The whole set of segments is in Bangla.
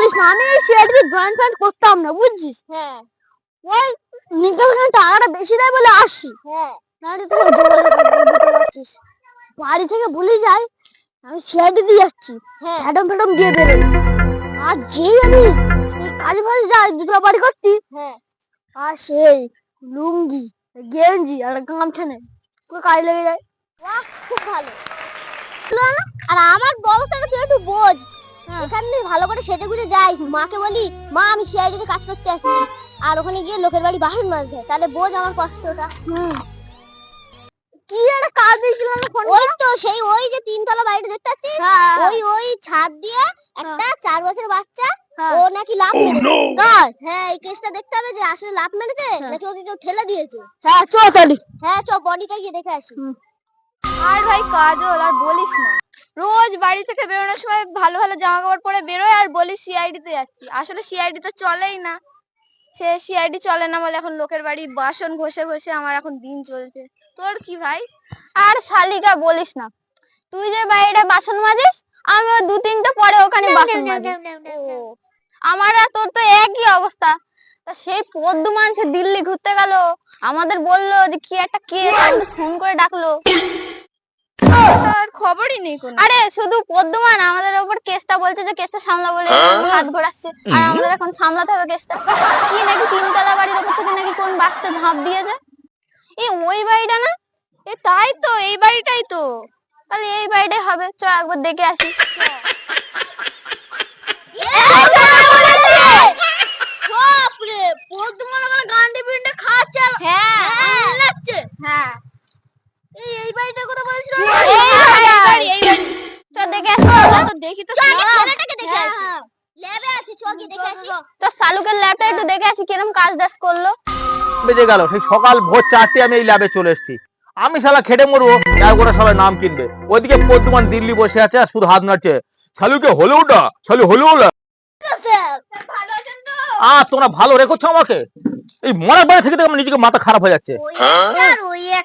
বলিস না, আমি সিআইডিতে জয়েন করতাম না, বুঝছিস? হ্যাঁ ওই নিগমের টাকাটা বেশি দেয় বলে আসি। হ্যাঁ নাহলে তুই যোগাযোগ করে দিতে পারছিস। বাড়ি থেকে বলে যাই আমি সিআইডি দিয়ে যাচ্ছি, হ্যাঁ ফ্যাডম দিয়ে বেরোই। আর যেই আমি সেই কাজে ফাজে যাই দুটো বাড়ি করতি, হ্যাঁ আর সেই লুঙ্গি গেঞ্জি আর গামছা নেই পুরো কাজে লেগে যায়। বাহ খুব ভালো। আর আমার ব্যবস্থাটা তুই একটু বোঝ। এখানে তুই ভালো করে সেজে গুজে যাই, মাকে বলি মা আমি সিআইডিতে কাজ করতে আসছি, আর ওখানে গিয়ে লোকের বাড়ি বাসন মাজতে, তাহলে বোঝ আমার কষ্টটা। কি একটা কাজ দিয়েছিলাম না ফোন? ওই তো সেই ওই যে তিনতলা বাড়িটা দেখতে পাচ্ছিস, ওই ছাদ দিয়ে একটা 4 বছরের বাচ্চা ও নাকি লাফ মেরেছে। হ্যাঁ এই কেসটা দেখতে হবে যে আসলে লাফ মেরেছে নাকি ওকে কেউ ঠেলে দিয়েছে। হ্যাঁ চ তাহলে। হ্যাঁ চ বডিটা গিয়ে দেখে আসি। আর ভাই কাজল আর বলিস না, রোজ বাড়ি থেকে বেরোনোর সময় ভালো ভালো জামা কাপড় পরে বেরোয় আর বলি সিআইডি তে যাচ্ছি। আসলে সিআইডি তো চলেই না, সে সিআইডি চলে না বলে এখন লোকের বাড়ি বাসন ঘষে ঘষে আমার এখন দিন চলছে। তোর কি ভাই? আর শালিকা বলিস না, তুই যে বাইরে বাসন মাজিস আমিও 2-3টা পরে ওখানে বাসন মাজি। আমার আর তোর তো একই অবস্থা। তা সেই পদ্মমান সে দিল্লি ঘুরতে গেল, আমাদের বললো যে কি একটা কেস, আমাদের ফোন করে ডাকলো, আর খবরই নেই কোনো। আরে শুধু পদ্মমান আমাদের উপর কেসটা বলছে যে কেসটা সামলাবো বলে হাত ঘোরাচ্ছে, আর আমাদের এখন সামলাতে হবে কেসটা। কি নাকি 3তলা বাড়ির উপর থেকে নাকি কোন বাচ্চা ঝাঁপ দিয়েছে। ওই বাড়িটা না? তাই তো, এই বাড়িটাই তো। তাহলে এই বাড়িটাই হবে, চ একবার দেখে আসি। বাপরে পদ্মমান আমার গান্ডে পিন্ডে খাচ্ছে। হ্যাঁ লাগছে। হ্যাঁ এই বাড়িটার কথা বলছিস? এই বাড়ি তো দেখে আসি। তো দেখি তো ছেলেটাকে দেখে আসি। ল্যাবে আছে, চল গিয়ে দেখে আসি। তো শালুকের ল্যাবটা একটু দেখে আসি কিরকম কাজ দাস করলো। বেজে গেল সেই সকাল ভোর 4টে আমি এই ল্যাবে চলে এসেছি। আমি শালা খেটে মরবো, আর ওরা সবাই নাম কিনবে। ওইদিকে পদ্মমান দিল্লি বসে আছে আর শুধু হাত নাড়ছে, শালুকে হলো না, শালু হলো না। ভালো আছেন তো? তোমরা ভালো রেখেছো আমাকে। এই মরার বাড়ি থেকে আমার নিজেকে মাথা খারাপ হয়ে যাচ্ছে।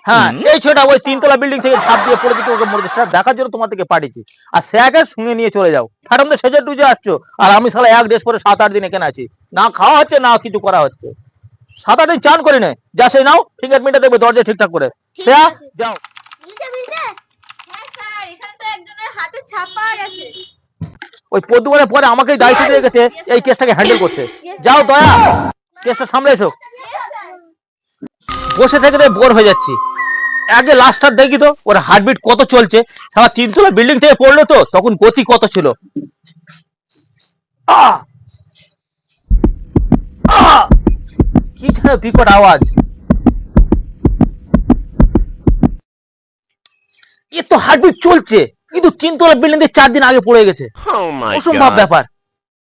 হ্যাঁ এই ছেলেটা ওই 3তলা বিল্ডিং থেকে ঝাঁপ দিয়ে পড়ে দিতে ওকে মরেছে, সেটা দেখার জন্য তোমার থেকে পাঠিয়েছি। আর সে আগে শুনে নিয়ে চলে যাও, ম্যাডাম সেজে টুজে আসছো, আর আমি শালা 1 ড্রেস পরে 7-8 দিন এখানে আছি, না খাওয়া হচ্ছে না কিছু করা হচ্ছে। 7-8 দিন চান করি না, যা সেই নাও ফিঙ্গারপ্রিন্টটা দেখবে দরজা ঠিকঠাক করে। সে যাও। হ্যাঁ স্যার, এখানে তো একজনের হাতে ছাপা গেছে। ওই পদ্মমানের পরে আমাকেই দায়িত্ব দিয়ে গেছে এই কেসটাকে হ্যান্ডেল করতে। যাও দয়া, কেসটা সামলে এসো। বসে থেকে বোর হয়ে যাচ্ছি। আগে লাস্টটা দেখি তো ওর হার্টবিট কত চলছে। সারা 3তলা বিল্ডিং থেকে পড়লো তো তখন গতি কত ছিল। কি ছিল বিকট আওয়াজ। এ তো হার্টবিট চলছে কিন্তু 3তলা বিল্ডিং থেকে 4 দিন আগে পড়ে গেছে। অসম্ভব ব্যাপার।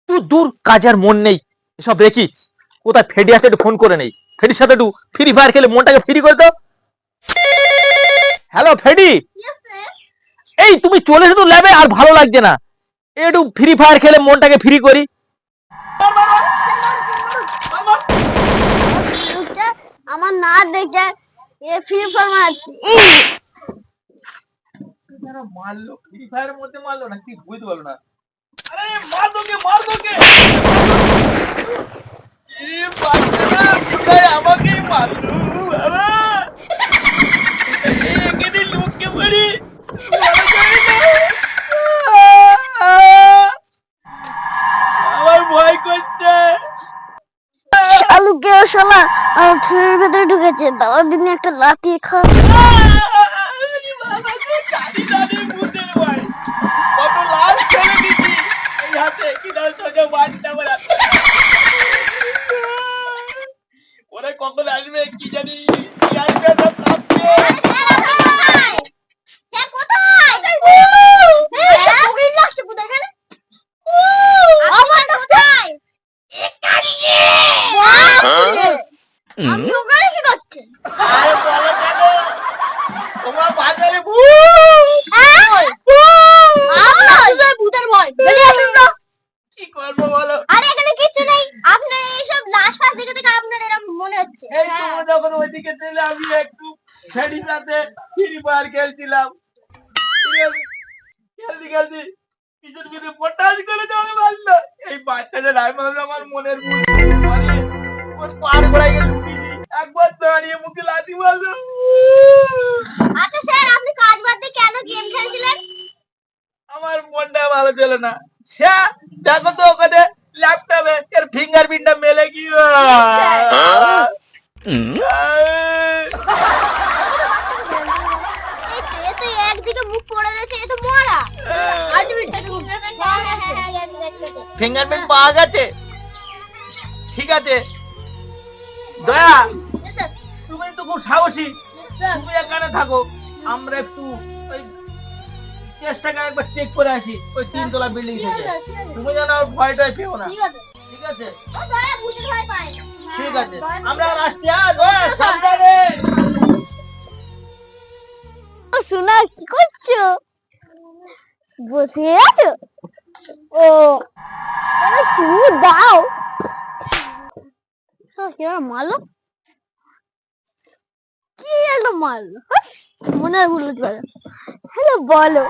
তুই দূর কাজের মন নেই এসব দেখি। কোথায় ফেডি আসতে একটু ফোন করে নেই, ফেডির সাথে একটু ফ্রি ফায়ার খেলে মনটাকে ফ্রি করে দাও। হ্যালো ফেডি, এই তুমি চলে এসো তো ল্যাবে, আর ভালো লাগছে না, একটু ফ্রি ফায়ার খেলে মনটাকে ফ্রি করি। আমার না দেখে এ ফ্রি ফায়ার মারছে। মারলো ফ্রি ফায়ারের মধ্যে মারলো না কি বুঝতে পারলো না। আরে মার দোকে মার দোকে, এই বাচ্চাটা কোথায় আমাকেই মারলো বাবা। এই এখানে লোককে মারি আমার ভয় করছে। শালুকে শালা আমার ফ্রির ভেতরে ঢুকেছে, দাওয়ার দিনে একটা লাঠি খা। কত লাশ ফেলে দিচ্ছি এই হাতে, কি দাও সোজা বাড়িটা আমার হাতে। ওরা কখন আসবে কি জানি, কি আসবে সব কাঁপছে। আপনি ওখানে কি করছেন? আরে বলো কেন, তোমার বাজারে ভূতের ভয় বেরিয়ে আসুন তো। কি করবো বলো। আরে এখানে কিচ্ছু নেই, আপনার এইসব লাশ ফাশ দেখে দেখে আপনার এরকম মনে হচ্ছে। এই তোমরা যখন ওইদিকে ছিলে আমি একটু ফেডির সাথে ফ্রি ফায়ার খেলছিলাম, খেলতে খেলতে পিছন পিছনে পটাশ করে জল মারলো। এই বাচ্চাটা রে রাইমাল আমার মনের ভুল মানে ওর পার গড়াই গেল একবার দাঁড়িয়ে মুখে লাথি মারলো। আচ্ছা স্যার আপনি কাজ বাদ দিয়ে কেন গেম খেলছিলেন? আমার মনটা ভালো ছিল না। দেখো তো ওখানে ল্যাপটপে এর ফিঙ্গারপ্রিন্টটা মেলে কি এ তো একদিকে মুখ পড়ে গেছে, এ তো মরা। ফিঙ্গারপ্রিন্ট পাওয়া গেছে, ঠিক আছে। দয়া তুমি তো খুব সাহসী, তুমি এখানে থাকো, আমরা একটু ওই চেষ্টাকে একবার চেক করে আসি ওই 3 তলা বিল্ডিং থেকে। তুমি যেন আর ভয়টাই পেও না, ঠিক আছে? ঠিক আছে, আমরা আসছি। দয়া সাবধানে। শোনা কি করছো? বসে আছো? ও চুমু দাও। মারলো কি একটা মারলো, মনে হয় ভুল হতে পারে। হ্যালো বলো।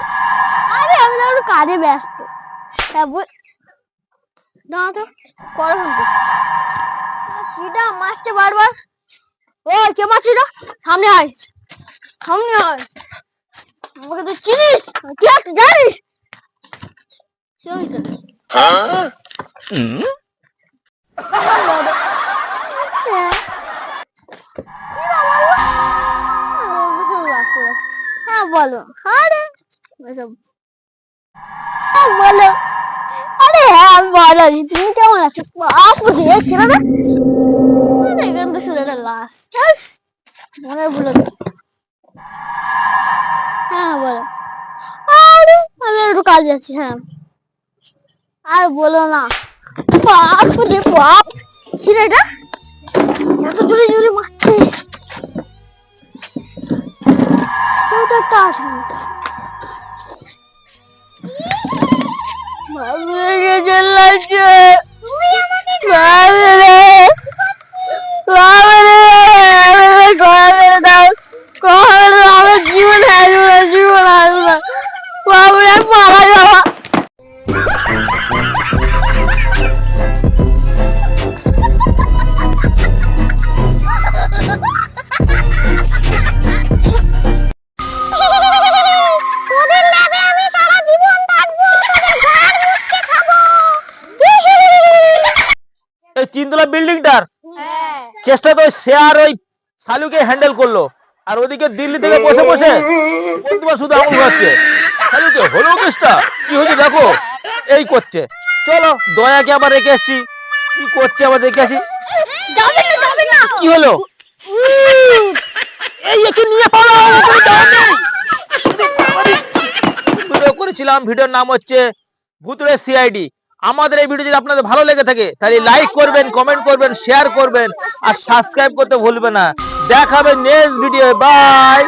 আরে আমি তো একটু কাজে ব্যস্ত। হ্যাঁ না তো পরে ফোন করছি। কিটা মারছে বারবার? ও কে মারছে? সামনে আয়, সামনে আয়। আমাকে তো চিনিস, কি একটা জানিস? হ্যাঁ বলো। আরে বলো। আরে হ্যাঁ বলো, তুমি কেমন আছো? আপু দেখছি না, এখান তো শুধু একটা লাশ। মনে ভুলে হ্যাঁ বলো। আরে আমি একটু কাজে আছি। হ্যাঁ আর বলো না। বাপ রে বাপ, কি রে এটা এত জোরে জোরে মারছে? ওটা টাচ জীবন মারা যাওয়া। এই 3 তলা বিল্ডিংটার চেষ্টা তো শেয়ার ওই শালুকে হ্যান্ডেল করলো, আর ওদিকে দিল্লি থেকে বসে বসে বন্ধুরা শুধু আঙুল খাচ্ছে। শালুকে হলো কেসটা কি হয়েছে দেখো, এই করছে। চলো দয়াকে আবার রেখে আসছি, কি করছে আবার দেখে আসি। কি হলো? এই একে নিয়ে পালাও, ওখানে যাওয়ার নেই। ভিডিও করেছিলাম, ভিডিওর নাম হচ্ছে ভুতুড়ে সিআইডি। আমাদের এই ভিডিও যদি আপনাদের ভালো লেগে থাকে তাহলে লাইক করবেন, কমেন্ট করবেন, শেয়ার করবেন আর সাবস্ক্রাইব করতে ভুলবেন না। দেখা হবে নেক্সট ভিডিও। বাই।